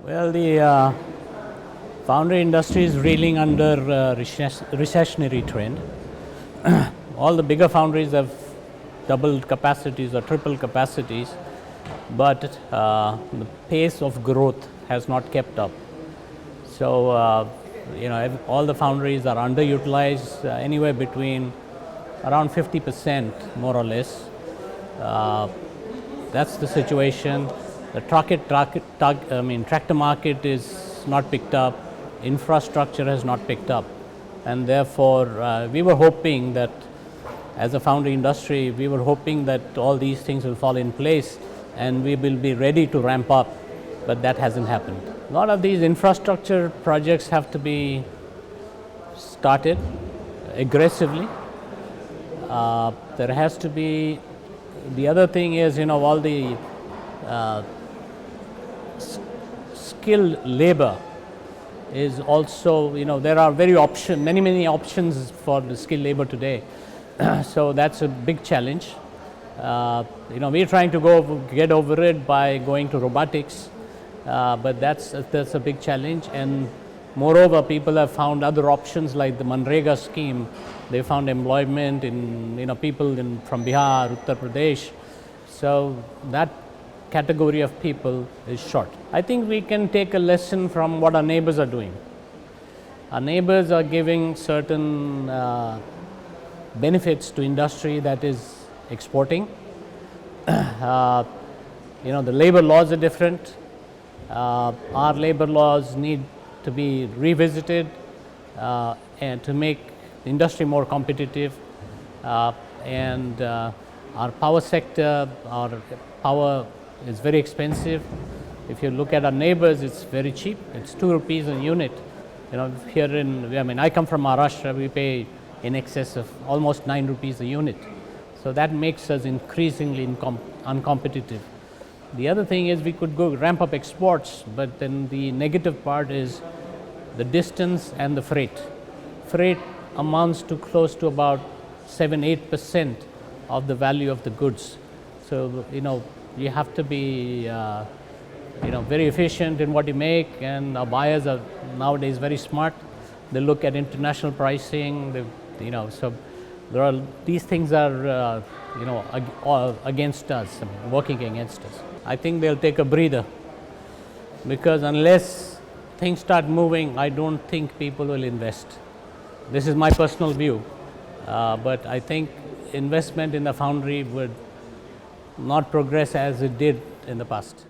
Well, the foundry industry is reeling under recessionary trend. All the bigger foundries have doubled capacities or tripled capacities, but the pace of growth has not kept up. So, all the foundries are underutilized, anywhere between around 50% more or less. That's the situation. The tractor market is not picked up, infrastructure has not picked up, and therefore we were hoping that as a foundry industry, we were hoping that all these things will fall in place and we will be ready to ramp up, but that hasn't happened. A lot of these infrastructure projects have to be started aggressively. There has to be, the other thing is, all the skilled labor is also, there are many options for the skilled labor today. So that's a big challenge. We're trying to get over it by going to robotics, but that's a big challenge. And moreover, people have found other options like the Manrega scheme. They found employment in people from Bihar, Uttar Pradesh. So that category of people is short. I think we can take a lesson from what our neighbors are doing. Our neighbors are giving certain benefits to industry that is exporting. The labor laws are different. Our labor laws need to be revisited and to make the industry more competitive. And our power sector, our power is very expensive. If you look at our neighbors, it's very cheap. It's 2 rupees a unit. I come from Maharashtra, we pay in excess of almost 9 rupees a unit. So that makes us increasingly uncompetitive. The other thing is we could go ramp up exports, but then the negative part is the distance and the freight. Freight amounts to close to about 7-8% of the value of the goods. So, you have to be very efficient in what you make, and our buyers are nowadays very smart. They look at international pricing, so these things are against us, working against us. I think they'll take a breather, because unless things start moving, I don't think people will invest. This is my personal view, but I think investment in the foundry would not progress as it did in the past.